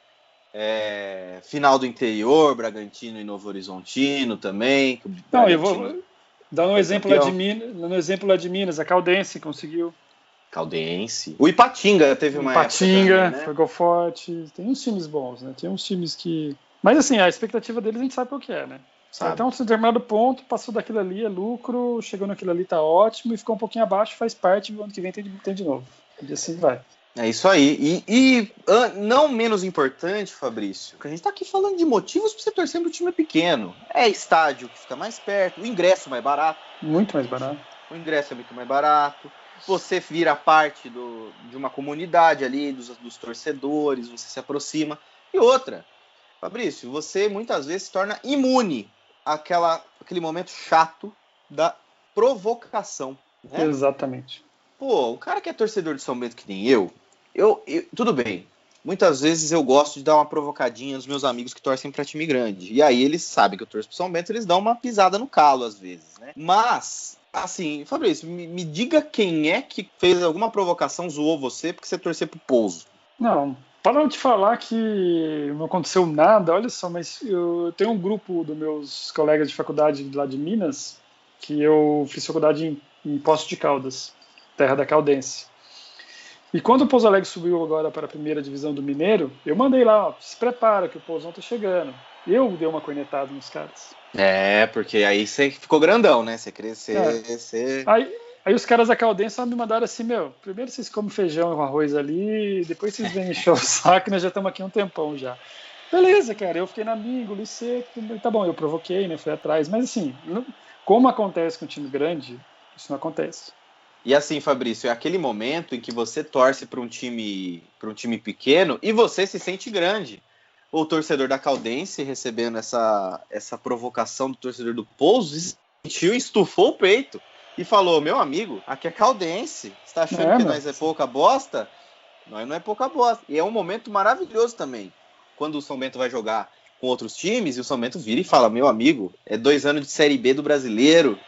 Final do interior, Bragantino e Novo Horizontino também. Não, eu vou dar um exemplo lá de Minas, a Caldense conseguiu. Caldense. O Ipatinga teve uma Ipatinga, época também, né? Foi forte. Tem uns times bons, né? Tem uns times que... Mas assim, a expectativa deles a gente sabe o que é, né? Sabe. Até um determinado ponto, passou daquilo ali, é lucro, chegou naquilo ali, tá ótimo, e ficou um pouquinho abaixo, faz parte, o ano que vem tem de novo. E assim vai. É isso aí. E não menos importante, Fabrício, que a gente tá aqui falando de motivos para você torcer pro time pequeno. É estádio que fica mais perto, o ingresso mais barato. Muito mais barato. O ingresso é muito mais barato. Você vira parte de uma comunidade ali, dos torcedores, você se aproxima. E outra, Fabrício, você muitas vezes se torna imune àquele momento chato da provocação. Né? Exatamente. Pô, o cara que é torcedor de São Bento que nem eu, tudo bem. Muitas vezes eu gosto de dar uma provocadinha aos meus amigos que torcem pra time grande. E aí eles sabem que eu torço pro São Bento, eles dão uma pisada no calo às vezes, né? Mas, assim, Fabrício, me diga quem é que fez alguma provocação, zoou você porque você torceu pro Pouso. Não, para não te falar que não aconteceu nada, olha só, mas eu tenho um grupo dos meus colegas de faculdade lá de Minas, que eu fiz faculdade em Poços de Caldas, terra da Caldense. E quando o Pouso Alegre subiu agora para a primeira divisão do Mineiro, eu mandei lá, ó, se prepara que o Pousão tá chegando. Eu dei uma cornetada nos caras. Porque aí você ficou grandão, né? Você cresceu. Aí os caras da Caldense só me mandaram assim, primeiro vocês comem feijão e arroz ali, depois vocês vêm encher o saco, nós já estamos aqui um tempão já. Beleza, cara, eu fiquei na minha, engoli seco, tá bom, eu provoquei, né, fui atrás, mas assim, como acontece com um time grande, isso não acontece. E assim, Fabrício, é aquele momento em que você torce para um time pequeno e você se sente grande. O torcedor da Caldense recebendo essa provocação do torcedor do Pouso, sentiu, estufou o peito e falou, meu amigo, aqui é Caldense, você tá achando que nós é pouca bosta? Nós não é pouca bosta. E é um momento maravilhoso também, quando o São Bento vai jogar com outros times e o São Bento vira e fala, meu amigo, é 2 anos de Série B do Brasileiro,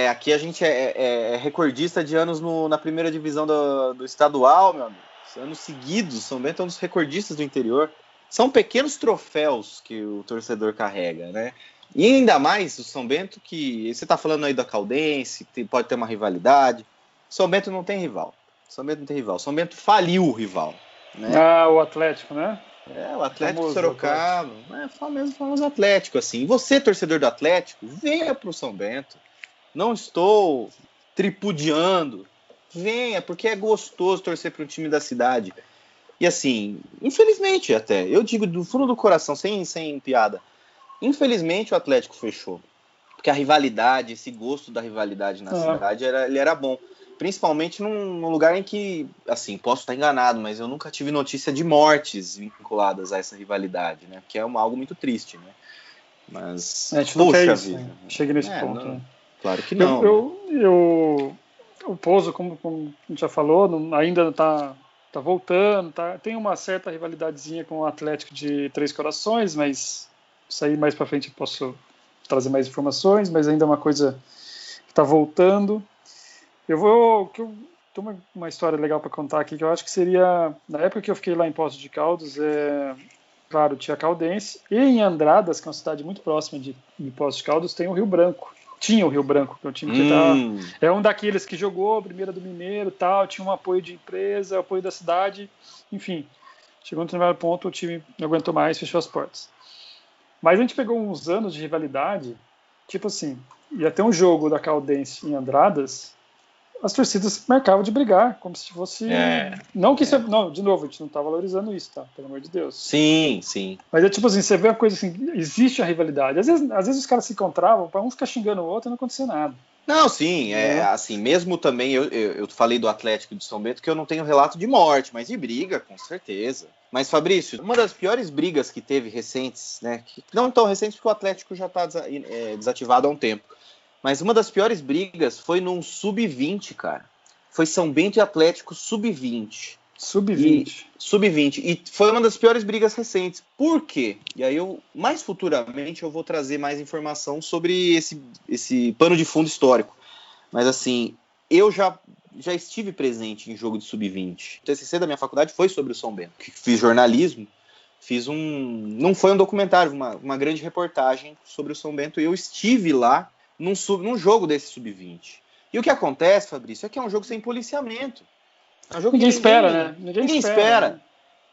aqui a gente é recordista de anos na primeira divisão do estadual, meu amigo. Anos seguidos, São Bento é um dos recordistas do interior. São pequenos troféus que o torcedor carrega, né? E ainda mais o São Bento, que você está falando aí da Caldense, que pode ter uma rivalidade. São Bento não tem rival. São Bento faliu o rival. Né? O Atlético, né? O Atlético Sorocaba. Famoso Atlético, assim. E você, torcedor do Atlético, venha para o São Bento. Não estou tripudiando. Venha, porque é gostoso torcer para um time da cidade. E assim, infelizmente até, eu digo do fundo do coração, sem piada, infelizmente o Atlético fechou. Porque a rivalidade, esse gosto da rivalidade na cidade, ele era bom. Principalmente num lugar em que, assim, posso estar enganado, mas eu nunca tive notícia de mortes vinculadas a essa rivalidade, né? Que é algo muito triste, né? Mas, a gente não quer isso, vida. Né? Chega nesse ponto. Não, né? Claro que não. O Pouso, como a gente já falou, ainda tá voltando, tem uma certa rivalidadezinha com o Atlético de Três Corações, mas isso aí mais para frente eu posso trazer mais informações, mas ainda é uma coisa que está voltando. Eu tenho uma história legal para contar aqui, que eu acho que seria, na época que eu fiquei lá em Poços de Caldas, claro, tinha Caldense, e em Andradas, que é uma cidade muito próxima de Poços de Caldas, tem o Rio Branco. Tinha o Rio Branco, que é um time que é um daqueles que jogou a primeira do Mineiro, tal, tinha um apoio de empresa, apoio da cidade, enfim. Chegou no determinado ponto, o time não aguentou mais, fechou as portas. Mas a gente pegou uns anos de rivalidade, tipo assim, ia ter um jogo da Caldense em Andradas, as torcidas marcavam de brigar, como se fosse... Não, de novo, a gente não tá valorizando isso, tá? Pelo amor de Deus. Sim, sim. Mas é tipo assim, você vê uma coisa assim, existe a rivalidade. Às vezes os caras se encontravam para um ficar xingando o outro e não acontecer nada. Não, sim, assim, mesmo também, eu falei do Atlético e do São Bento que eu não tenho relato de morte, mas de briga, com certeza. Mas, Fabrício, uma das piores brigas que teve recentes, né, que não tão recentes porque o Atlético já está desativado há um tempo, mas uma das piores brigas foi num Sub-20, cara. Foi São Bento e Atlético Sub-20. Sub-20. E foi uma das piores brigas recentes. Por quê? E aí, mais futuramente, eu vou trazer mais informação sobre esse pano de fundo histórico. Mas, assim, eu já estive presente em jogo de Sub-20. O TCC da minha faculdade foi sobre o São Bento. Fiz jornalismo, não foi um documentário, uma grande reportagem sobre o São Bento. E eu estive lá num jogo desse Sub-20. E o que acontece, Fabrício, é que é um jogo sem policiamento. É um jogo Ninguém espera, né? Ninguém espera. Né?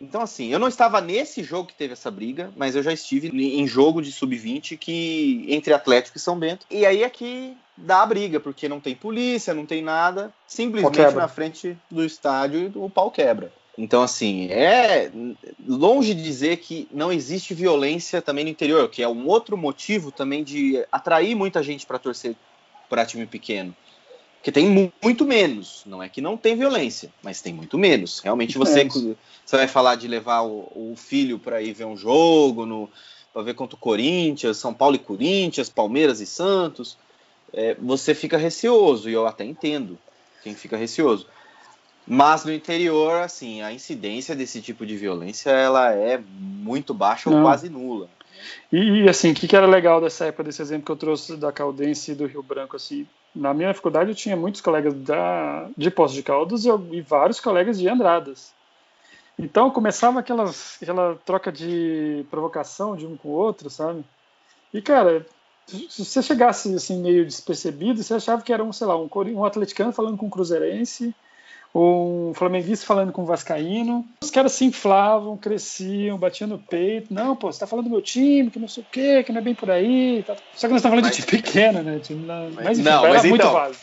Então, assim, eu não estava nesse jogo que teve essa briga, mas eu já estive em jogo de Sub-20 entre Atlético e São Bento. E aí é que dá a briga, porque não tem polícia, não tem nada. Simplesmente na frente do estádio o pau quebra. Então, assim, é longe de dizer que não existe violência também no interior, que é um outro motivo também de atrair muita gente para torcer para time pequeno. Porque tem muito menos. Não é que não tem violência, mas tem muito menos. Realmente você vai falar de levar o filho para ir ver um jogo, para ver contra o Corinthians, São Paulo e Corinthians, Palmeiras e Santos, você fica receoso, e eu até entendo quem fica receoso. Mas no interior, assim, a incidência desse tipo de violência ela é muito baixa ou quase nula. E assim, o que era legal dessa época, desse exemplo que eu trouxe da Caldense e do Rio Branco, assim, na minha faculdade eu tinha muitos colegas de Poços de Caldas e vários colegas de Andradas. Então começava aquela troca de provocação de um com o outro, sabe? E, cara, se você chegasse assim meio despercebido, você achava que era um atleticano falando com um cruzeirense, um flamenguista falando com um vascaíno. Os caras se inflavam, cresciam, batiam no peito. Não, pô, você tá falando do meu time, que não sei o quê, que não é bem por aí. Tá. Só que nós estamos falando de time pequeno, né? Mas enfim, era muito válido.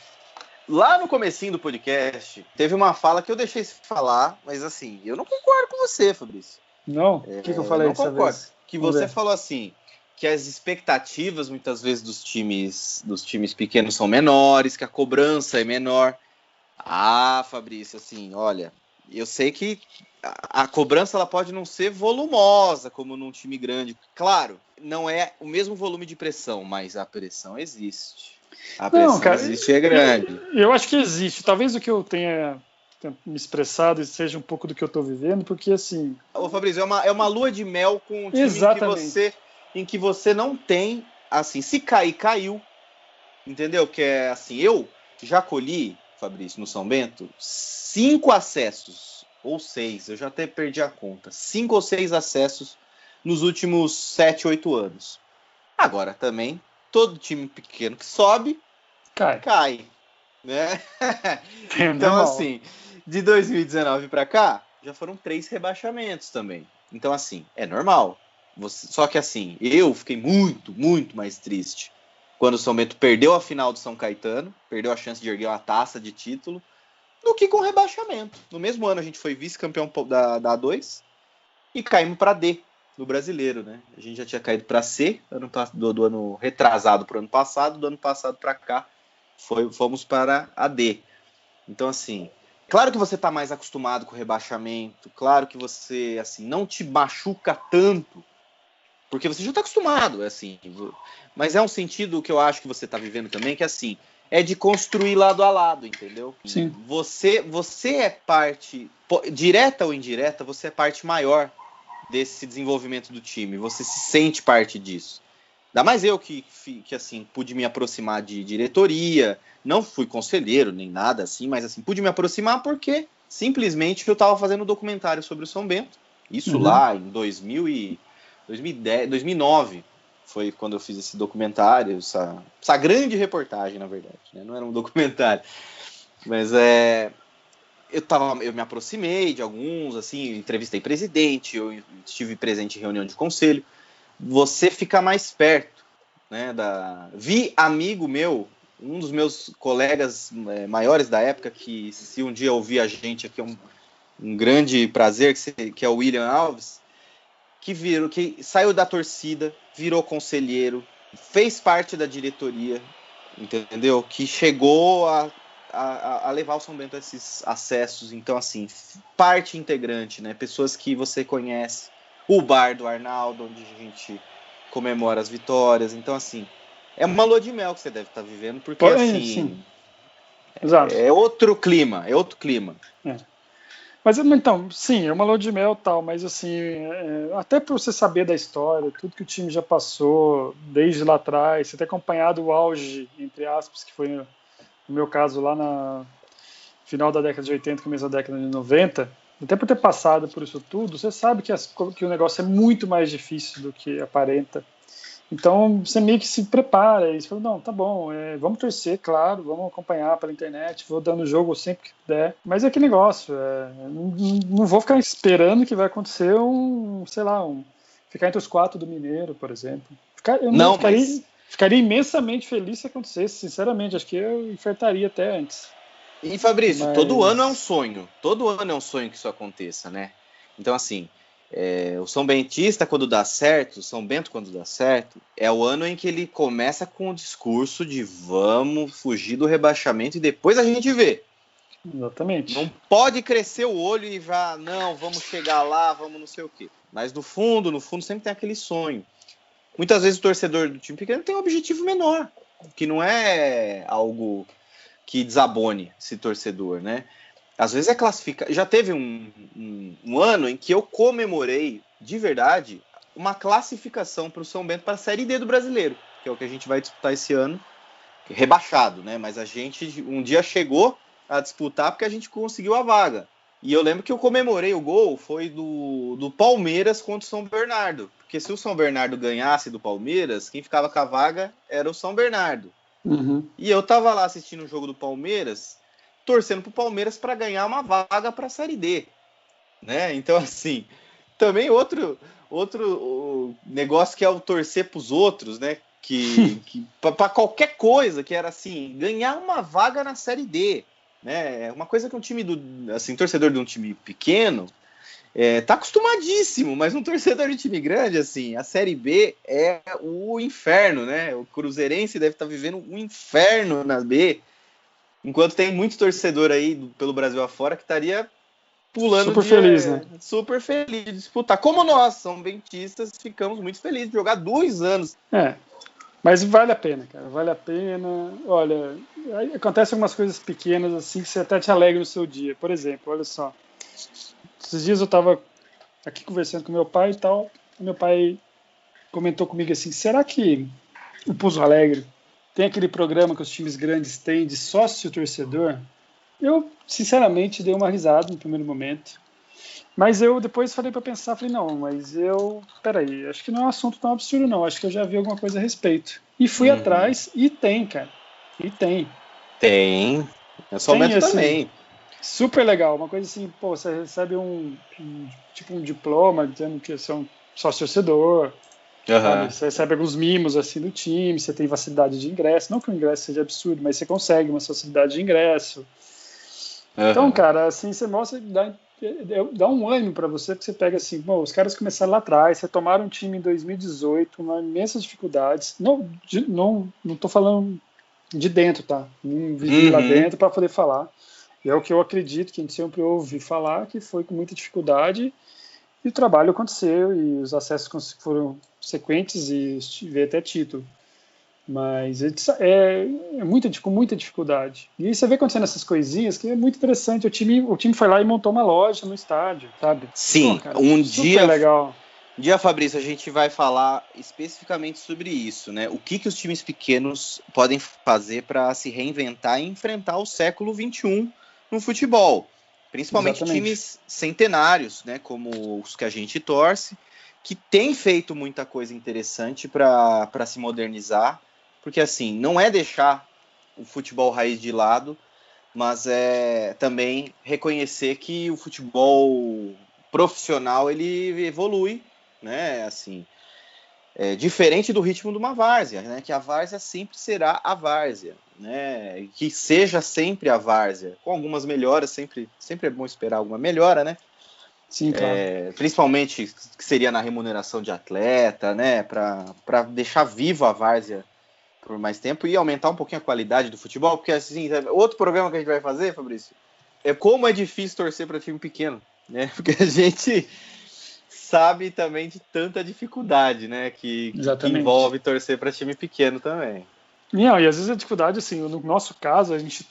Lá no comecinho do podcast, teve uma fala que eu deixei se falar, mas assim, eu não concordo com você, Fabrício. Não? O que eu falei dessa vez? Que você falou assim, que as expectativas, muitas vezes, dos times pequenos são menores, que a cobrança é menor. Ah, Fabrício, assim, olha, eu sei que a cobrança ela pode não ser volumosa, como num time grande. Claro, não é o mesmo volume de pressão, mas a pressão existe. A pressão existe, é grande. Eu acho que existe. Talvez o que eu tenha me expressado seja um pouco do que eu estou vivendo, porque assim... Ô, Fabrício, é uma lua de mel com um time em que você não tem, assim, se cair, caiu, entendeu? Que é assim, eu já colhi, Fabrício, no São Bento, 5 acessos, ou 6, eu já até perdi a conta, 5 ou 6 acessos nos últimos 7, 8 anos. Agora também, todo time pequeno que sobe, cai, né? Então, assim, de 2019 para cá, já foram 3 rebaixamentos também. Então, assim, é normal. Só que, assim, eu fiquei muito, muito mais triste quando o São Bento perdeu a final do São Caetano, perdeu a chance de erguer uma taça de título, do que com o rebaixamento. No mesmo ano a gente foi vice-campeão da A2 e caímos para D no Brasileiro, né? A gente já tinha caído para C do ano retrasado para o ano passado, do ano passado para cá fomos para a D. Então, assim, claro que você está mais acostumado com o rebaixamento, claro que você, assim, não te machuca tanto, porque você já está acostumado, assim. Mas é um sentido que eu acho que você está vivendo também, que assim, é de construir lado a lado, entendeu? Sim. Você é parte, direta ou indireta, você é parte maior desse desenvolvimento do time. Você se sente parte disso. Ainda mais eu que assim, pude me aproximar de diretoria, não fui conselheiro nem nada assim, mas assim, pude me aproximar porque simplesmente eu estava fazendo um documentário sobre o São Bento. Isso lá em 2009 foi quando eu fiz esse documentário, essa grande reportagem, na verdade, né? Não era um documentário, mas eu me aproximei de alguns, assim, entrevistei presidente, eu estive presente em reunião de conselho. Você fica mais perto, né? Vi amigo meu, um dos meus colegas maiores da época, que se um dia ouvir a gente aqui, é um grande prazer, que é o William Alves, que saiu da torcida, virou conselheiro, fez parte da diretoria, entendeu? Que chegou a levar o São Bento a esses acessos. Então, assim, parte integrante, né? Pessoas que você conhece. O bar do Arnaldo, onde a gente comemora as vitórias. Então, assim, é uma lua de mel que você deve estar vivendo, porque, assim, Exato. É outro clima. É. Mas, então, sim, é uma lua de mel e tal, mas, assim, até para você saber da história, tudo que o time já passou desde lá atrás, você ter acompanhado o auge, entre aspas, que foi, no meu caso, lá na final da década de 80, começo da década de 90, até por ter passado por isso tudo, você sabe que o negócio é muito mais difícil do que aparenta. Então, você meio que se prepara e você fala, não, tá bom, vamos torcer, claro, vamos acompanhar pela internet, vou dando jogo sempre que puder. Mas é que negócio, não vou ficar esperando que vai acontecer ficar entre os 4 do Mineiro, por exemplo. Ficaria imensamente feliz se acontecesse, sinceramente, acho que eu enfrentaria até antes. E, Fabrício, todo ano é um sonho que isso aconteça, né? Então, assim, o São Bentista, quando dá certo, o São Bento, quando dá certo, é o ano em que ele começa com o discurso de vamos fugir do rebaixamento e depois a gente vê. Exatamente. Não pode crescer o olho e não, vamos chegar lá, vamos não sei o quê. Mas no fundo sempre tem aquele sonho. Muitas vezes o torcedor do time pequeno tem um objetivo menor, que não é algo que desabone esse torcedor, né? Às vezes é classificar. Já teve um ano em que eu comemorei, de verdade, uma classificação para o São Bento para a Série D do Brasileiro, que é o que a gente vai disputar esse ano, rebaixado, né? Mas a gente um dia chegou a disputar porque a gente conseguiu a vaga. E eu lembro que eu comemorei o gol, foi do Palmeiras contra o São Bernardo. Porque se o São Bernardo ganhasse do Palmeiras, quem ficava com a vaga era o São Bernardo. Uhum. E eu tava lá assistindo o jogo do Palmeiras, torcendo pro Palmeiras para ganhar uma vaga para a Série D, né? Então, assim, também outro negócio que é o torcer pros outros, né? Que para qualquer coisa, que era assim, ganhar uma vaga na Série D, né? Uma coisa que um time torcedor de um time pequeno tá acostumadíssimo, mas um torcedor de time grande, assim, a Série B é o inferno, né? O cruzeirense deve estar vivendo um inferno na B, enquanto tem muito torcedor aí pelo Brasil afora que estaria pulando super feliz, né? Super feliz de disputar. Como nós, São Bentistas, ficamos muito felizes de jogar 2 anos. Mas vale a pena, cara, vale a pena. Olha, acontecem algumas coisas pequenas assim que você até te alegra no seu dia. Por exemplo, olha só, esses dias eu estava aqui conversando com meu pai e tal, e meu pai comentou comigo assim, será que o Pouso Alegre tem aquele programa que os times grandes têm de sócio-torcedor? Eu, sinceramente, dei uma risada no primeiro momento, mas eu depois falei para pensar, falei, não, mas peraí, acho que não é um assunto tão absurdo não, acho que eu já vi alguma coisa a respeito. E fui atrás, e tem, cara, e tem. Tem, é só aumento assim, também. Super legal, uma coisa assim, pô, você recebe um diploma dizendo que você é um sócio-torcedor, sabe? Você recebe alguns mimos assim do time, você tem facilidade de ingresso, não que o ingresso seja absurdo, mas você consegue uma facilidade de ingresso. Então, cara, assim, você mostra, dá um ânimo pra você, porque você pega assim, bom, os caras começaram lá atrás, retomaram um time em 2018, com imensas dificuldades, não tô falando de dentro, tá? Não vivi lá dentro para poder falar. É o que eu acredito, que a gente sempre ouve falar, que foi com muita dificuldade e o trabalho aconteceu e os acessos foram sequentes e veio até título. Mas com muita dificuldade. E aí você vê acontecendo essas coisinhas que é muito interessante. O time foi lá e montou uma loja no estádio, sabe? Sim, pô, cara, super legal. Um dia, Fabrício, a gente vai falar especificamente sobre isso, né? O que os times pequenos podem fazer para se reinventar e enfrentar o século XXI no futebol. Principalmente times centenários, né? Como os que a gente torce, que tem feito muita coisa interessante para se modernizar. Porque, assim, não é deixar o futebol raiz de lado, mas é também reconhecer que o futebol profissional, ele evolui, né? Assim, diferente do ritmo de uma várzea, né? Que a várzea sempre será a várzea, né? Que seja sempre a várzea, com algumas melhoras, sempre é bom esperar alguma melhora, né? Sim, claro. Principalmente que seria na remuneração de atleta, né? Para deixar viva a várzea por mais tempo e aumentar um pouquinho a qualidade do futebol, porque assim, outro programa que a gente vai fazer, Fabrício, é como é difícil torcer para time pequeno, né? Porque a gente sabe também de tanta dificuldade, né? Que envolve torcer para time pequeno também. Não, e às vezes a dificuldade, assim, no nosso caso, a gente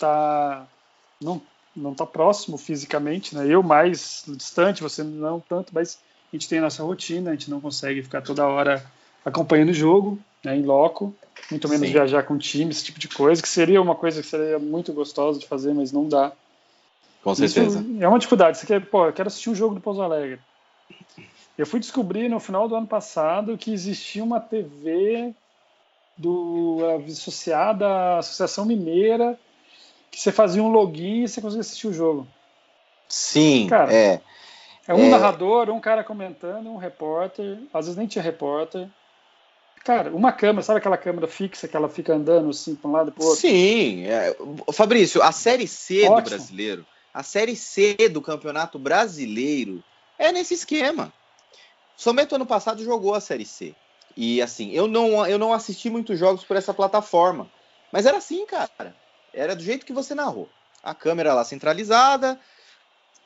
não tá próximo fisicamente, né? Eu mais distante, você não tanto, mas a gente tem a nossa rotina, a gente não consegue ficar toda hora acompanhando o jogo, né, em loco, muito menos viajar com time, esse tipo de coisa, que seria uma coisa que seria muito gostosa de fazer, mas não dá. Com certeza. Isso é uma dificuldade. Você quer, eu quero assistir um jogo do Pouso Alegre. Eu fui descobrir no final do ano passado que existia uma TV associada à Associação Mineira, que você fazia um login e você conseguia assistir o jogo. Sim, cara, é um narrador, um cara comentando, um repórter, às vezes nem tinha repórter. Cara, uma câmera, sabe aquela câmera fixa que ela fica andando assim para um lado e para o outro? Sim, Fabrício, a Série C do brasileiro, a Série C do Campeonato Brasileiro é nesse esquema. Somente ano passado jogou a Série C. E assim, eu não assisti muitos jogos por essa plataforma. Mas era assim, cara. Era do jeito que você narrou. A câmera lá centralizada,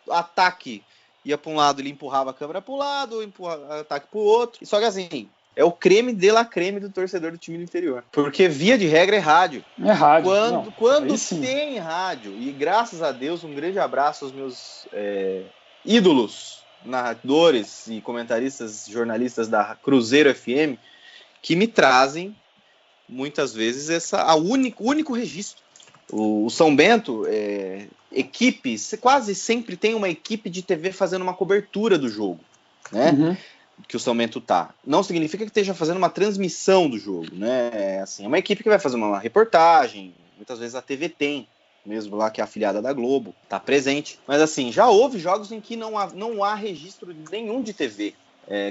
ataque ia para um lado, ele empurrava a câmera para o lado, ataque para o outro. Só que assim, é o creme de la creme do torcedor do time do interior. Porque via de regra é rádio. É rádio. Quando tem rádio, e graças a Deus, um grande abraço aos meus ídolos, narradores e comentaristas, jornalistas da Cruzeiro FM, que me trazem muitas vezes o único registro. O São Bento, equipes, quase sempre tem uma equipe de TV fazendo uma cobertura do jogo, né? Uhum. Que o São Bento tá. Não significa que esteja fazendo uma transmissão do jogo, né? Assim, é uma equipe que vai fazer uma reportagem, muitas vezes a TV tem, mesmo lá que é afiliada da Globo, tá presente. Mas assim, já houve jogos em que não há registro nenhum de TV,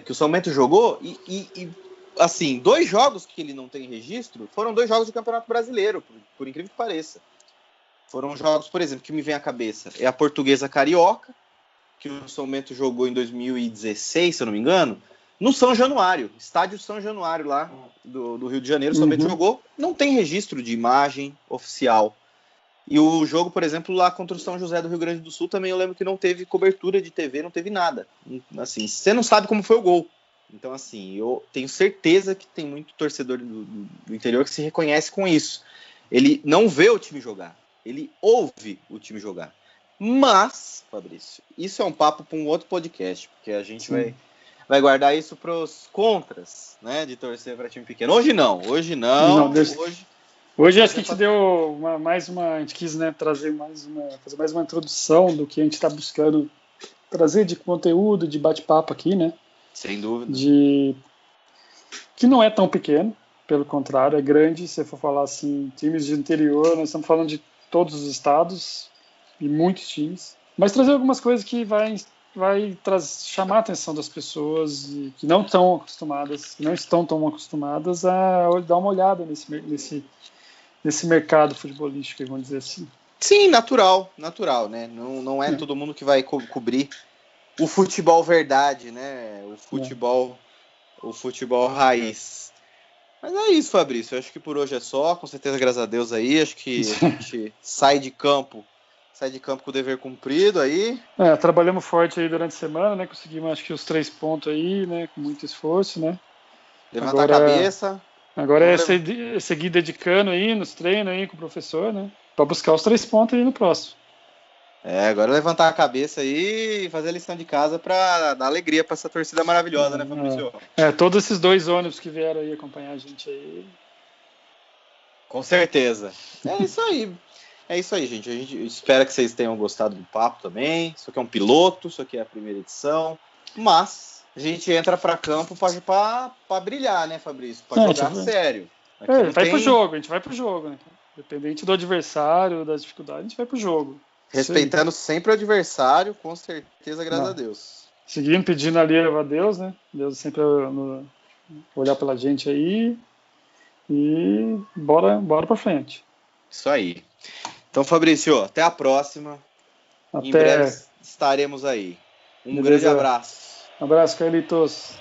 que o São Bento jogou e assim, 2 jogos que ele não tem registro foram 2 jogos de Campeonato Brasileiro, por incrível que pareça. Foram jogos, por exemplo, que me vem à cabeça. É a Portuguesa Carioca, que o São Bento jogou em 2016, se eu não me engano, no São Januário, estádio São Januário lá do Rio de Janeiro. O São Bento jogou, não tem registro de imagem oficial. E o jogo, por exemplo, lá contra o São José do Rio Grande do Sul, também eu lembro que não teve cobertura de TV, não teve nada. Assim, você não sabe como foi o gol. Então, assim, eu tenho certeza que tem muito torcedor do interior que se reconhece com isso. Ele não vê o time jogar, ele ouve o time jogar. Mas, Fabrício, isso é um papo para um outro podcast, porque a gente vai guardar isso para os contras, né, de torcer para time pequeno. Hoje não. Hoje acho que a gente deu a gente quis, né, fazer mais uma introdução do que a gente está buscando trazer de conteúdo, de bate-papo aqui, né? Sem dúvida. Que não é tão pequeno, pelo contrário, é grande. Se for falar assim, times de interior, nós estamos falando de todos os estados e muitos times. Mas trazer algumas coisas que vai chamar a atenção das pessoas que não estão acostumadas, que não estão tão acostumadas a dar uma olhada nesse mercado futebolístico, vamos dizer assim. Sim, natural, né? Não é todo mundo que vai cobrir o futebol verdade, né? O futebol raiz. Mas é isso, Fabrício. Eu acho que por hoje é só. Com certeza, graças a Deus aí. Acho que a gente sai de campo com o dever cumprido aí. Trabalhamos forte aí durante a semana, né? Conseguimos, acho que os 3 pontos aí, né? Com muito esforço, né? Levantar a cabeça. Agora seguir dedicando aí nos treinos aí com o professor, né? Para buscar os 3 pontos aí no próximo. Agora levantar a cabeça aí e fazer a lição de casa para dar alegria para essa torcida maravilhosa, né, Fabrício? Todos esses 2 ônibus que vieram aí acompanhar a gente aí. Com certeza. É isso aí, gente. A gente espera que vocês tenham gostado do papo também. Isso aqui é um piloto, isso aqui é a primeira edição. Mas a gente entra para campo para brilhar, né, Fabrício? Para jogar sério. A gente vai pro jogo, né? Independente do adversário, das dificuldades, a gente vai pro jogo. Respeitando sempre o adversário, com certeza, graças a Deus. Seguindo pedindo ali a Deus, né? Deus sempre olhar pela gente aí e bora para frente. Isso aí. Então, Fabrício, até a próxima. Em breve estaremos aí. Um grande abraço. Abraço, Carlitos.